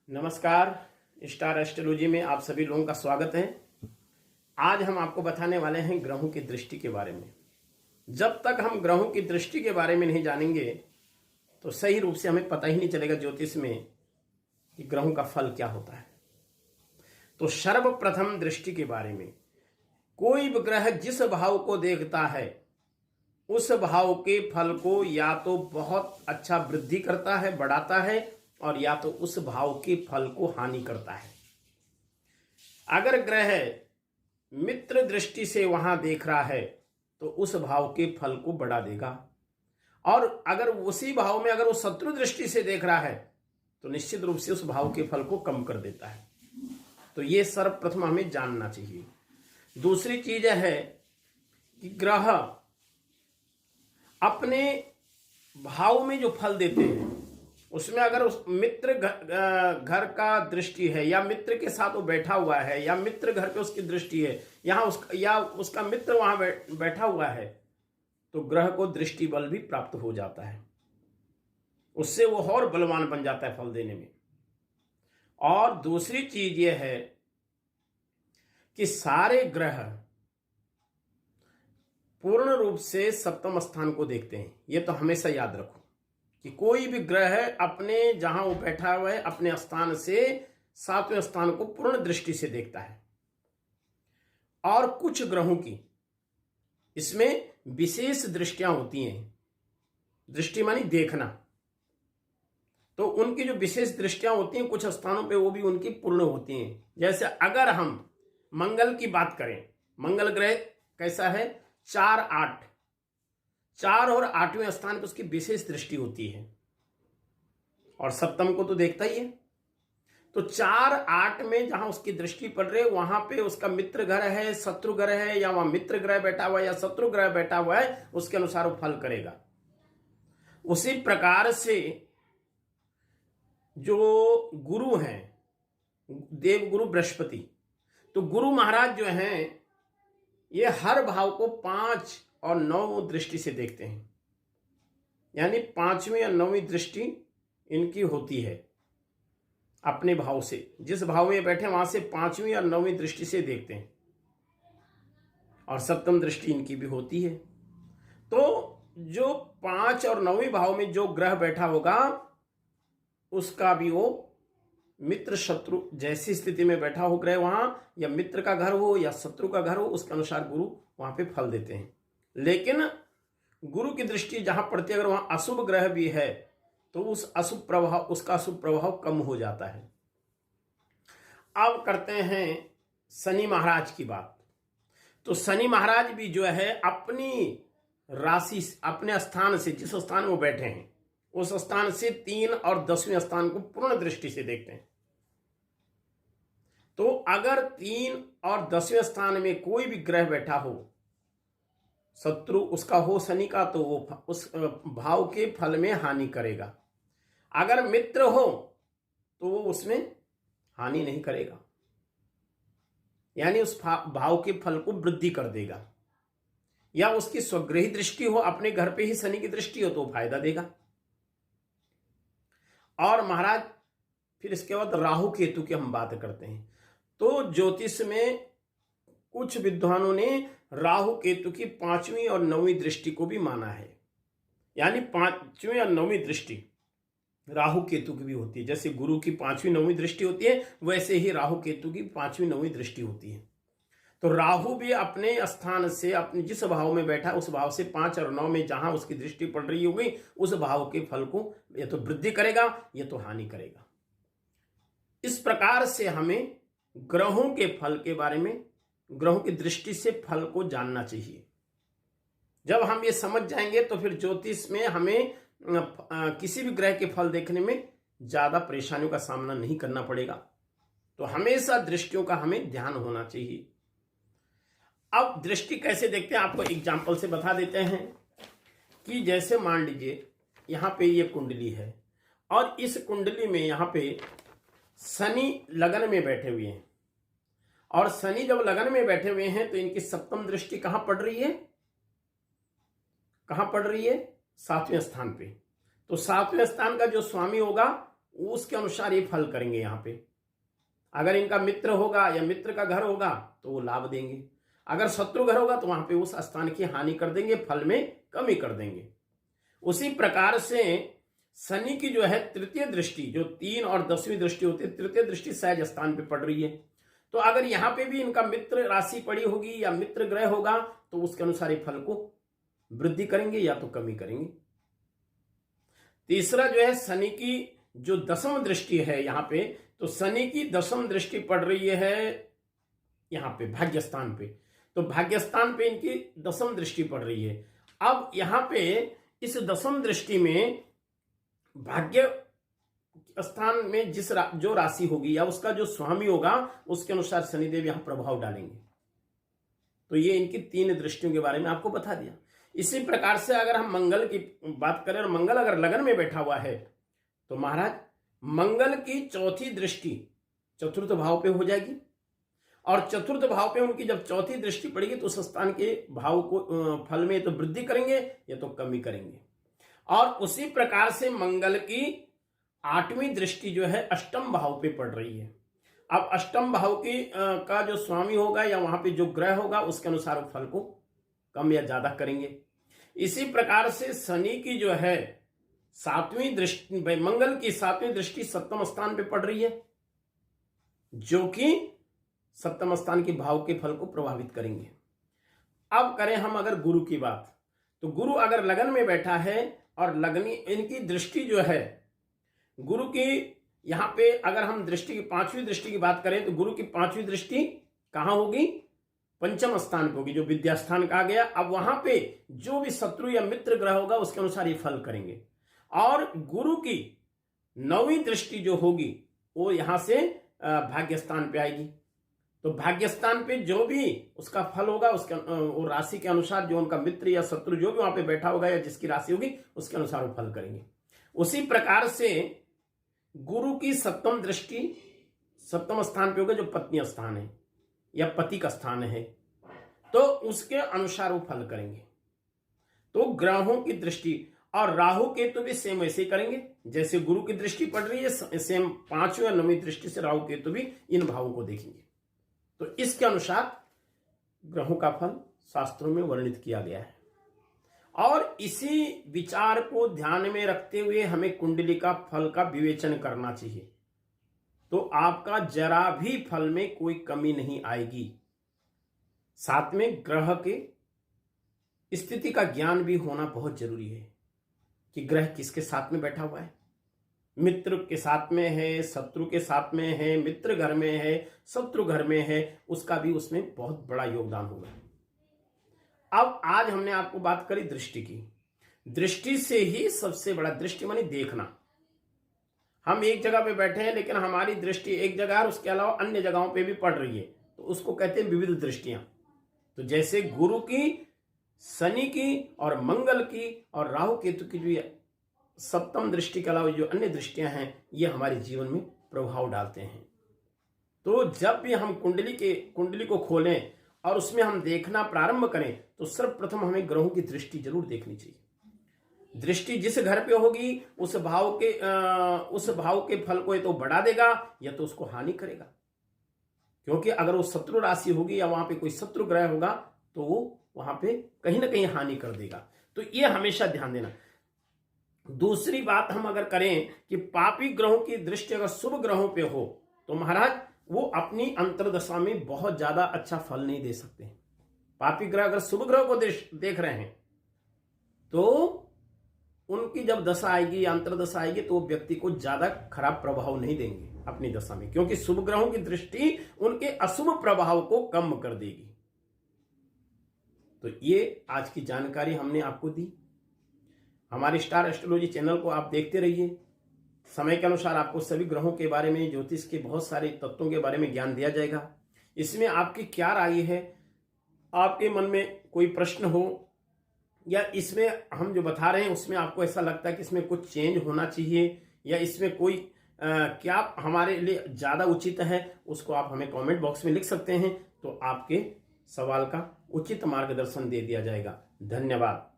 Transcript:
नमस्कार। Star astrology में आप सभी लोगों का स्वागत है। आज हम आपको बताने वाले हैं ग्रहों की दृष्टि के बारे में। जब तक हम ग्रहों की दृष्टि के बारे में नहीं जानेंगे तो सही रूप से हमें पता ही नहीं चलेगा ज्योतिष में कि ग्रहों का फल क्या होता है। तो सर्वप्रथम दृष्टि के बारे में, कोई भी ग्रह जिस भाव को देखता है उस भाव के फल को या तो बहुत अच्छा वृद्धि करता है, बढ़ाता है, और या तो उस भाव के फल को हानि करता है। अगर ग्रह मित्र दृष्टि से वहां देख रहा है तो उस भाव के फल को बढ़ा देगा, और अगर उसी भाव में अगर वो शत्रु दृष्टि से देख रहा है तो निश्चित रूप से उस भाव के फल को कम कर देता है। तो ये सर्वप्रथम हमें जानना चाहिए। दूसरी चीज है कि ग्रह अपने भाव में जो फल देते हैं उसमें अगर उस मित्र घर का दृष्टि है या मित्र के साथ वो बैठा हुआ है या मित्र घर पे उसकी दृष्टि है या उसका मित्र वहां बैठा हुआ है तो ग्रह को दृष्टि बल भी प्राप्त हो जाता है। उससे वो और बलवान बन जाता है फल देने में। और दूसरी चीज ये है कि सारे ग्रह पूर्ण रूप से सप्तम स्थान को देखते हैं। ये तो हमेशा याद रखो कि कोई भी ग्रह अपने जहां वो बैठा हुआ है अपने स्थान से सातवें स्थान को पूर्ण दृष्टि से देखता है। और कुछ ग्रहों की इसमें विशेष दृष्टियां होती हैं। दृष्टि मानी देखना, तो उनकी जो विशेष दृष्टियां होती हैं कुछ स्थानों पे वो भी उनकी पूर्ण होती हैं। जैसे अगर हम मंगल की बात करें, मंगल ग्रह कैसा है? 4-8, 4 और 8वें स्थान पर उसकी विशेष दृष्टि होती है, और सप्तम को तो देखता ही है। तो 4-8 में जहां उसकी दृष्टि पड़ रही है वहां पे उसका मित्र ग्रह है, शत्रु ग्रह है, या वहां मित्र ग्रह बैठा हुआ है या शत्रु ग्रह बैठा हुआ है, उसके अनुसार वो फल करेगा। उसी प्रकार से जो गुरु हैं, देव गुरु बृहस्पति, तो गुरु महाराज जो हैं ये हर भाव को 5 और 9 दृष्टि से देखते हैं। यानी 5वीं और 9वीं दृष्टि इनकी होती है अपने भाव से। जिस भाव में बैठे वहां से 5वीं और 9वीं दृष्टि से देखते हैं, और सप्तम दृष्टि इनकी भी होती है। तो जो 5 और 9वीं भाव में जो ग्रह बैठा होगा उसका भी वो मित्र शत्रु जैसी स्थिति में बैठा हो ग्रह वहां, या मित्र का घर हो या शत्रु का घर हो, उसके अनुसार गुरु वहां पे फल देते हैं। लेकिन गुरु की दृष्टि जहां पड़ती है अगर वहां अशुभ ग्रह भी है तो उसका अशुभ प्रभाव कम हो जाता है। अब करते हैं शनि महाराज की बात। तो शनि महाराज भी जो है अपनी राशि अपने स्थान से, जिस स्थान में वो बैठे हैं उस स्थान से 3 और 10वें स्थान को पूर्ण दृष्टि से देखते हैं। तो अगर 3 और 10वें स्थान में कोई भी ग्रह बैठा हो, शत्रु उसका हो शनि का, तो वो उस भाव के फल में हानि करेगा। अगर मित्र हो तो वो उसमें हानि नहीं करेगा, यानी उस भाव के फल को वृद्धि कर देगा। या उसकी स्वगृही दृष्टि हो, अपने घर पे ही शनि की दृष्टि हो तो वो फायदा देगा। और महाराज फिर इसके बाद राहु केतु की हम बात करते हैं। तो ज्योतिष में कुछ विद्वानों ने राहु केतु की 5वीं और 9वीं दृष्टि को भी माना है। यानी 5वीं और 9वीं दृष्टि राहु केतु की भी होती है। जैसे गुरु की 5वीं 9वीं दृष्टि होती है वैसे ही राहु केतु की 5वीं 9वीं दृष्टि होती है। तो राहु भी अपने स्थान से अपने जिस भाव में बैठा उस भाव से 5 और 9 में जहां उसकी दृष्टि पड़ रही होगी उस भाव के फल को या तो वृद्धि करेगा या तो हानि करेगा। इस प्रकार से हमें ग्रहों के फल के बारे में, ग्रहों की दृष्टि से फल को जानना चाहिए। जब हम ये समझ जाएंगे तो फिर ज्योतिष में हमें किसी भी ग्रह के फल देखने में ज्यादा परेशानियों का सामना नहीं करना पड़ेगा। तो हमेशा दृष्टियों का हमें ध्यान होना चाहिए। अब दृष्टि कैसे देखते हैं आपको एग्जाम्पल से बता देते हैं कि जैसे मान लीजिए यहां पे ये कुंडली है और इस कुंडली में यहां पे शनि लगन में बैठे हुए हैं, और शनि जब लगन में बैठे हुए हैं तो इनकी सप्तम दृष्टि कहां पड़ रही है? कहां पड़ रही है? 7वें स्थान पे। तो 7वें स्थान का जो स्वामी होगा उसके अनुसार ये फल करेंगे। यहाँ पे अगर इनका मित्र होगा या मित्र का घर होगा तो वो लाभ देंगे, अगर शत्रु घर होगा तो वहां पे उस स्थान की हानि कर देंगे, फल में कमी कर देंगे। उसी प्रकार से शनि की जो है तृतीय दृष्टि, जो 3 और 10वीं दृष्टि होती है, तृतीय दृष्टि सहज स्थान पे पड़ रही है। तो अगर यहां पे भी इनका मित्र राशि पड़ी होगी या मित्र ग्रह होगा तो उसके अनुसार ये फल को वृद्धि करेंगे या तो कमी करेंगे। तीसरा जो है शनि की जो 10वीं दृष्टि है यहां पे, तो शनि की 10वीं दृष्टि पड़ रही है यहां पे भाग्यस्थान पे। तो भाग्यस्थान पे इनकी 10वीं दृष्टि पड़ रही है। अब यहां पे इस 10वीं दृष्टि में भाग्य स्थान में जो राशि होगी या उसका जो स्वामी होगा उसके अनुसार शनिदेव यहां प्रभाव डालेंगे। तो ये इनकी 3 दृष्टियों के बारे में आपको बता दिया। इसी प्रकार से अगर हम मंगल की बात करें और मंगल अगर लगन में बैठा हुआ है तो महाराज मंगल की 4थी दृष्टि 4th भाव पे हो जाएगी, और 4th भाव पे उनकी जब 4थी दृष्टि पड़ेगी तो उस स्थान के भाव को फल में तो वृद्धि करेंगे या तो कमी करेंगे। और उसी प्रकार से मंगल की 8वीं दृष्टि जो है 8म भाव पे पड़ रही है। अब 8म भाव की का जो स्वामी होगा या वहां पे जो ग्रह होगा उसके अनुसार फल को कम या ज्यादा करेंगे। इसी प्रकार से शनि की जो है 7वीं दृष्टि, मंगल की 7वीं दृष्टि 7म स्थान पे पड़ रही है, जो कि 7म स्थान के भाव के फल को प्रभावित करेंगे। अब करें हम अगर गुरु की बात, तो गुरु अगर लगन में बैठा है और लगनी इनकी दृष्टि जो है गुरु की, यहां पे अगर हम दृष्टि की 5वीं दृष्टि की बात करें तो गुरु की 5वीं दृष्टि कहां होगी? 5म स्थान पे होगी, जो विद्या स्थान कहा गया। अब वहां पे जो भी शत्रु या मित्र ग्रह होगा उसके अनुसार ये फल करेंगे। और गुरु की 9वीं दृष्टि जो होगी वो यहां से भाग्य स्थान पे आएगी। तो भाग्य स्थान पे जो भी उसका फल होगा उसके वो राशि के अनुसार, जो उनका मित्र या शत्रु जो भी वहां पे बैठा होगा या जिसकी राशि होगी उसके अनुसार वो फल करेंगे। उसी प्रकार से गुरु की 7म दृष्टि 7म स्थान पे होगा, जो पत्नी स्थान है या पति का स्थान है, तो उसके अनुसार वो फल करेंगे। तो ग्रहों की दृष्टि, और राहु केतु भी सेम वैसे ही करेंगे जैसे गुरु की दृष्टि पड़ रही है, सेम 5वीं और 9वीं दृष्टि से राहु केतु भी इन भावों को देखेंगे। तो इसके अनुसार ग्रहों का फल शास्त्रों में वर्णित किया गया है। और इसी विचार को ध्यान में रखते हुए हमें कुंडली का फल का विवेचन करना चाहिए, तो आपका जरा भी फल में कोई कमी नहीं आएगी। साथ में ग्रह के स्थिति का ज्ञान भी होना बहुत जरूरी है कि ग्रह किसके साथ में बैठा हुआ है, मित्र के साथ में है, शत्रु के साथ में है, मित्र घर में है, शत्रु घर में है, उसका भी उसमें बहुत बड़ा योगदान होगा। अब आज हमने आपको बात करी दृष्टि की। दृष्टि से ही सबसे बड़ा, दृष्टि मानी देखना। हम एक जगह पे बैठे हैं लेकिन हमारी दृष्टि एक जगह और उसके अलावा अन्य जगहों पे भी पड़ रही है, तो उसको कहते हैं विविध दृष्टियां। तो जैसे गुरु की, शनि की और मंगल की और राहु केतु की जो 7म दृष्टि के अलावा जो अन्य दृष्टियां हैं ये हमारे जीवन में प्रभाव डालते हैं। तो जब भी हम कुंडली को खोलें और उसमें हम देखना प्रारंभ करें तो सर्वप्रथम हमें ग्रहों की दृष्टि जरूर देखनी चाहिए। दृष्टि जिस घर पे होगी उस भाव के फल को या तो बढ़ा देगा या तो उसको हानि करेगा, क्योंकि अगर वो शत्रु राशि होगी या वहां पे कोई शत्रु ग्रह होगा तो वो वहां पे कहीं ना कहीं हानि कर देगा। तो ये हमेशा ध्यान देना। दूसरी बात हम अगर करें कि पापी ग्रहों की दृष्टि अगर शुभ ग्रहों पे हो तो महाराज वो अपनी अंतर्दशा में बहुत ज्यादा अच्छा फल नहीं दे सकते। पापी ग्रह अगर शुभ ग्रह को देख रहे हैं तो उनकी जब दशा आएगी या अंतर्दशा आएगी तो वो व्यक्ति को ज्यादा खराब प्रभाव नहीं देंगे अपनी दशा में, क्योंकि शुभ ग्रहों की दृष्टि उनके अशुभ प्रभाव को कम कर देगी। तो ये आज की जानकारी हमने आपको दी। हमारे स्टार एस्ट्रोलॉजी चैनल को आप देखते रहिए। समय के अनुसार आपको सभी ग्रहों के बारे में, ज्योतिष के बहुत सारे तत्वों के बारे में ज्ञान दिया जाएगा। इसमें आपकी क्या राय है, आपके मन में कोई प्रश्न हो या इसमें हम जो बता रहे हैं उसमें आपको ऐसा लगता है कि इसमें कुछ चेंज होना चाहिए या इसमें कोई क्या हमारे लिए ज्यादा उचित है, उसको आप हमें कमेंट बॉक्स में लिख सकते हैं। तो आपके सवाल का उचित मार्गदर्शन दे दिया जाएगा। धन्यवाद।